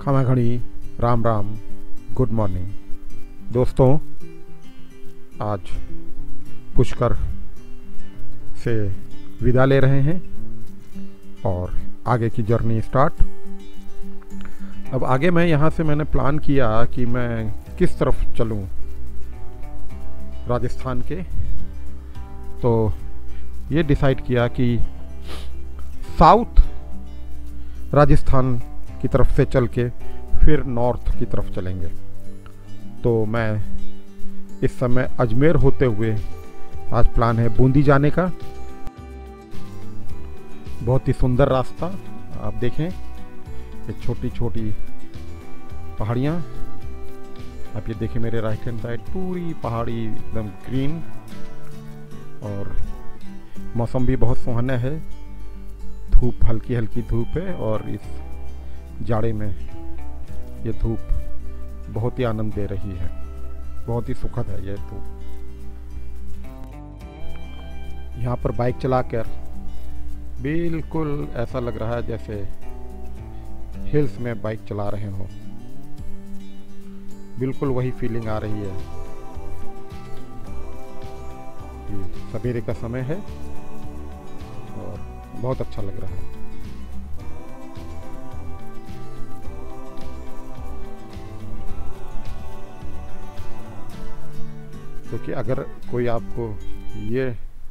खमा घड़ी Ram Ram, good morning दोस्तों। आज पुष्कर से विदा ले रहे हैं और आगे की जर्नी स्टार्ट। अब आगे मैंने प्लान किया कि मैं किस तरफ चलूं राजस्थान के, तो ये डिसाइड किया कि साउथ राजस्थान की तरफ से चल के फिर नॉर्थ की तरफ चलेंगे। तो मैं इस समय अजमेर होते हुए आज प्लान है बूंदी जाने का। बहुत ही सुंदर रास्ता, आप देखें ये छोटी छोटी पहाड़ियाँ। आप ये देखें मेरे राइट हैंड साइड पूरी पहाड़ी एकदम ग्रीन, और मौसम भी बहुत सुहाना है। धूप हल्की हल्की धूप है और इस जाड़े में ये धूप बहुत ही आनंद दे रही है, बहुत ही सुखद है ये धूप। यहाँ पर बाइक चलाकर बिल्कुल ऐसा लग रहा है जैसे हिल्स में बाइक चला रहे हो, बिल्कुल वही फीलिंग आ रही है। सवेरे का समय है और बहुत अच्छा लग रहा है। क्योंकि अगर कोई आपको ये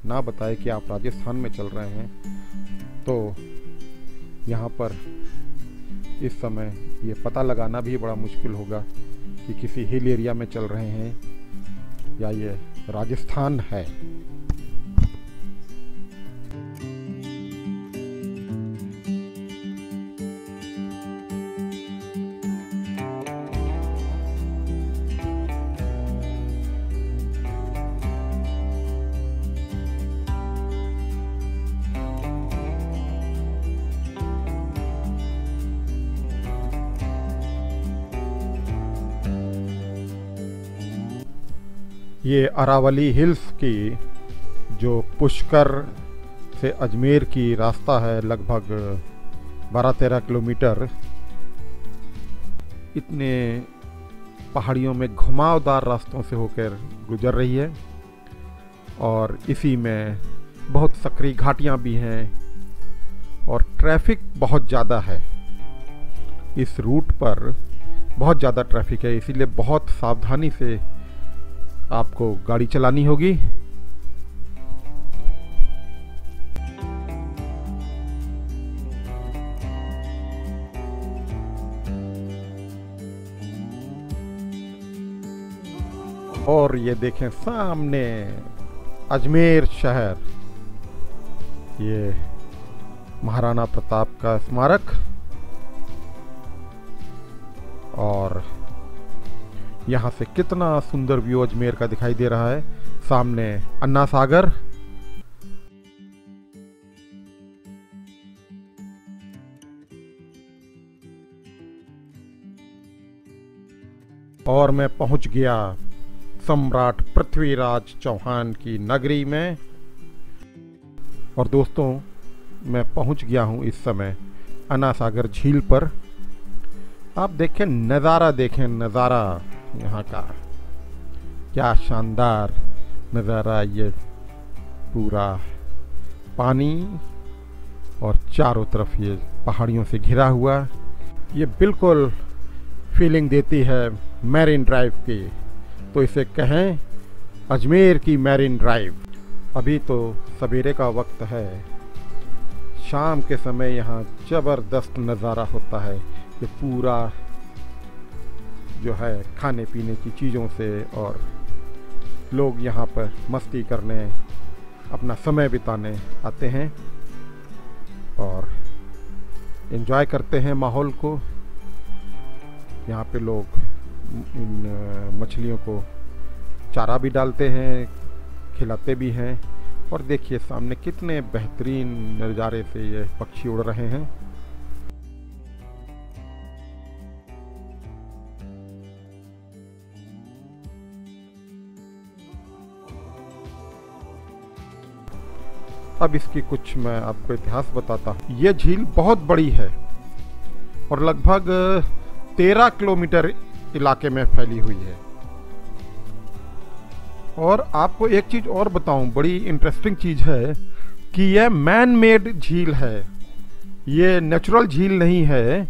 ना बताए कि आप राजस्थान में चल रहे हैं, तो यहाँ पर इस समय ये पता लगाना भी बड़ा मुश्किल होगा कि किसी हिल एरिया में चल रहे हैं या ये राजस्थान है। ये अरावली हिल्स की जो पुष्कर से अजमेर की रास्ता है, लगभग 12-13 किलोमीटर, इतने पहाड़ियों में घुमावदार रास्तों से होकर गुजर रही है। और इसी में बहुत सकरी घाटियाँ भी हैं और ट्रैफिक बहुत ज़्यादा है। इस रूट पर बहुत ज़्यादा ट्रैफिक है, इसीलिए बहुत सावधानी से आपको गाड़ी चलानी होगी। और ये देखें सामने अजमेर शहर, ये महाराणा प्रताप का स्मारक, और यहाँ से कितना सुंदर व्यू अजमेर का दिखाई दे रहा है। सामने अन्ना सागर, और मैं पहुंच गया सम्राट पृथ्वीराज चौहान की नगरी में। और दोस्तों, मैं पहुंच गया हूं इस समय अन्ना सागर झील पर। आप देखें नज़ारा, देखें नज़ारा यहाँ का, क्या शानदार नज़ारा। ये पूरा पानी और चारों तरफ ये पहाड़ियों से घिरा हुआ, ये बिल्कुल फीलिंग देती है मैरिन ड्राइव की। तो इसे कहें अजमेर की मैरिन ड्राइव। अभी तो सवेरे का वक्त है, शाम के समय यहाँ ज़बरदस्त नज़ारा होता है। ये पूरा जो है खाने पीने की चीज़ों से, और लोग यहाँ पर मस्ती करने, अपना समय बिताने आते हैं और एंजॉय करते हैं माहौल को। यहाँ पे लोग इन मछलियों को चारा भी डालते हैं, खिलाते भी हैं। और देखिए सामने कितने बेहतरीन नज़ारे से ये पक्षी उड़ रहे हैं। अब इसकी कुछ मैं आपको इतिहास बताता हूँ। ये झील बहुत बड़ी है और लगभग 13 किलोमीटर इलाके में फैली हुई है। और आपको एक चीज़ और बताऊं, बड़ी इंटरेस्टिंग चीज़ है कि यह मैन मेड झील है, ये नेचुरल झील नहीं है।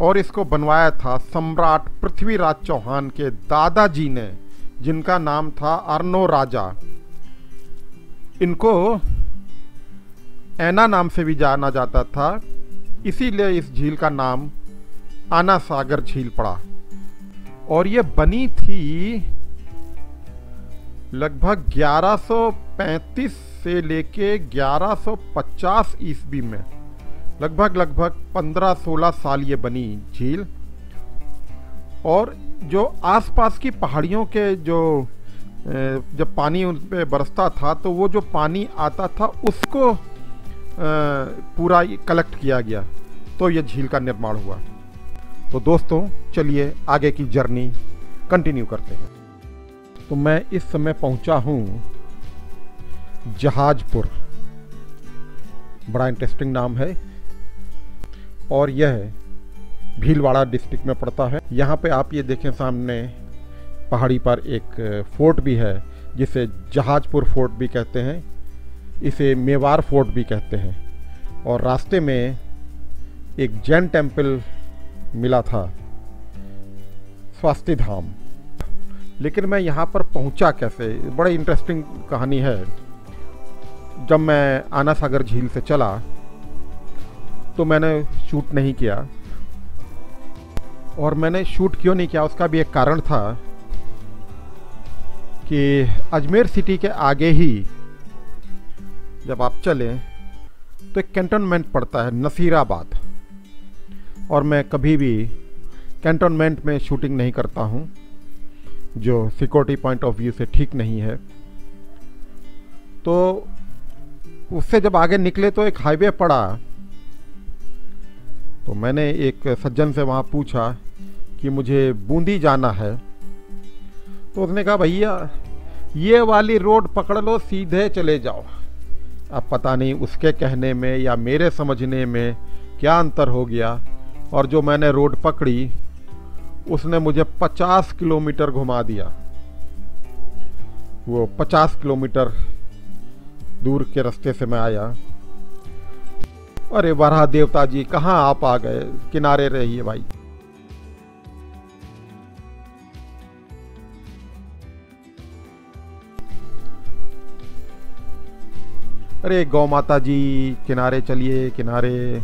और इसको बनवाया था सम्राट पृथ्वीराज चौहान के दादाजी ने, जिनका नाम था अर्नो राजा। इनको ऐना नाम से भी जाना जाता था, इसीलिए इस झील का नाम आना सागर झील पड़ा। और ये बनी थी लगभग 1135 से लेके 1150 ईस्वी में, लगभग 15-16 साल ये बनी झील। और जो आसपास की पहाड़ियों के जो जब पानी उन पे बरसता था तो वो जो पानी आता था उसको पूरा कलेक्ट किया गया, तो ये झील का निर्माण हुआ। तो दोस्तों चलिए आगे की जर्नी कंटिन्यू करते हैं। तो मैं इस समय पहुंचा हूं जहाजपुर, बड़ा इंटरेस्टिंग नाम है, और यह भीलवाड़ा डिस्ट्रिक्ट में पड़ता है। यहाँ पे आप ये देखें सामने पहाड़ी पर एक फोर्ट भी है, जिसे जहाजपुर फोर्ट भी कहते हैं, इसे मेवाड़ फोर्ट भी कहते हैं। और रास्ते में एक जैन टेम्पल मिला था, स्वास्थ्य धाम। लेकिन मैं यहाँ पर पहुँचा कैसे, बड़ी इंटरेस्टिंग कहानी है। जब मैं आना सागर झील से चला तो मैंने शूट नहीं किया, और मैंने शूट क्यों नहीं किया उसका भी एक कारण था कि अजमेर सिटी के आगे ही जब आप चलें तो एक कैंटोनमेंट पड़ता है नसीराबाद, और मैं कभी भी कैंटोनमेंट में शूटिंग नहीं करता हूँ, जो सिक्योरिटी पॉइंट ऑफ व्यू से ठीक नहीं है। तो उससे जब आगे निकले तो एक हाईवे पड़ा, तो मैंने एक सज्जन से वहाँ पूछा कि मुझे बूंदी जाना है। तो उसने कहा भैया ये वाली रोड पकड़ लो, सीधे चले जाओ। अब पता नहीं उसके कहने में या मेरे समझने में क्या अंतर हो गया, और जो मैंने रोड पकड़ी उसने मुझे 50 किलोमीटर घुमा दिया। वो 50 किलोमीटर दूर के रास्ते से मैं आया। अरे वराह देवता जी, कहाँ आप आ गए, किनारे रहिए भाई। अरे गौ माता जी, किनारे चलिए, किनारे।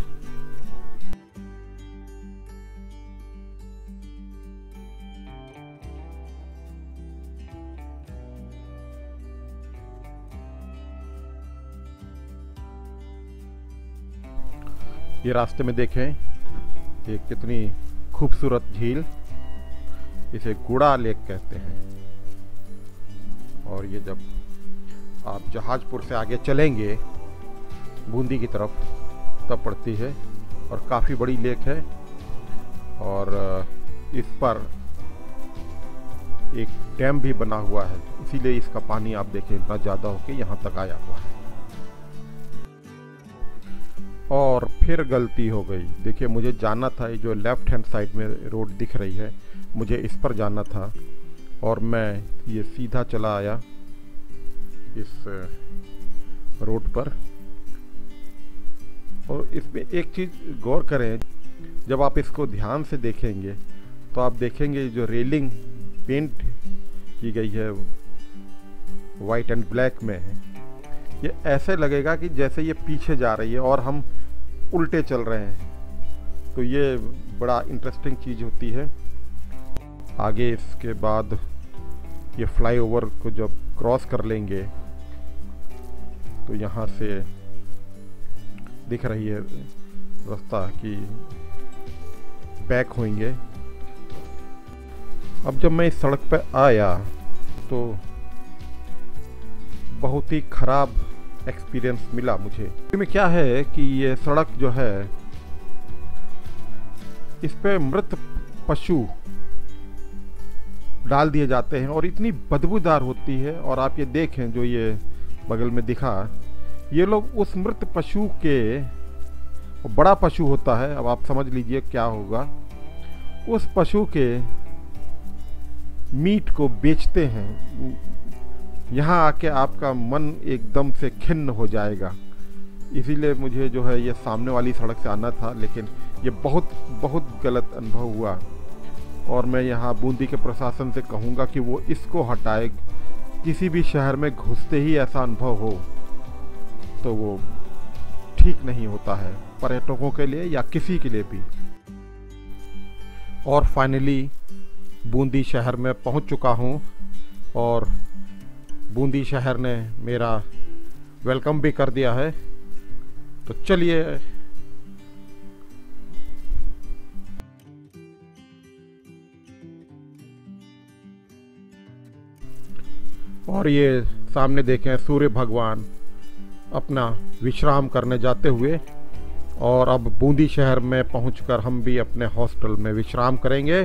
ये रास्ते में देखें ये कितनी खूबसूरत झील, इसे गुड़ा लेक कहते हैं। और ये जब आप जहाजपुर से आगे चलेंगे बूंदी की तरफ तब पड़ती है, और काफ़ी बड़ी लेक है। और इस पर एक डैम भी बना हुआ है, इसीलिए इसका पानी आप देखें इतना ज़्यादा होके यहाँ तक आया हुआ है। और फिर गलती हो गई। देखिए मुझे जाना था, ये जो लेफ्ट हैंड साइड में रोड दिख रही है, मुझे इस पर जाना था, और मैं ये सीधा चला आया इस रोड पर। और इसमें एक चीज़ गौर करें, जब आप इसको ध्यान से देखेंगे तो आप देखेंगे जो रेलिंग पेंट की गई है वाइट एंड ब्लैक में है, ये ऐसे लगेगा कि जैसे ये पीछे जा रही है और हम उल्टे चल रहे हैं। तो ये बड़ा इंटरेस्टिंग चीज़ होती है। आगे इसके बाद ये फ्लाईओवर को जब क्रॉस कर लेंगे तो यहाँ से दिख रही है रास्ता कि बैक होंगे। अब जब मैं इस सड़क पर आया तो बहुत ही ख़राब एक्सपीरियंस मिला मुझे। इसमें क्या है कि ये सड़क जो है इस पे मृत पशु डाल दिए जाते हैं और इतनी बदबूदार होती है। और आप ये देखें जो ये बगल में दिखा, ये लोग उस मृत पशु के, बड़ा पशु होता है, अब आप समझ लीजिए क्या होगा, उस पशु के मीट को बेचते हैं, यहाँ आके आपका मन एकदम से खिन्न हो जाएगा। इसीलिए मुझे जो है ये सामने वाली सड़क से आना था, लेकिन ये बहुत बहुत गलत अनुभव हुआ और मैं यहाँ बूंदी के प्रशासन से कहूँगा कि वो इसको हटाए। किसी भी शहर में घुसते ही ऐसा अनुभव हो तो वो ठीक नहीं होता है, पर्यटकों के लिए या किसी के लिए भी। और फाइनली बूंदी शहर में पहुंच चुका हूं और बूंदी शहर ने मेरा वेलकम भी कर दिया है। तो चलिए और ये सामने देखें सूर्य भगवान अपना विश्राम करने जाते हुए, और अब बूंदी शहर में पहुंचकर हम भी अपने हॉस्टल में विश्राम करेंगे।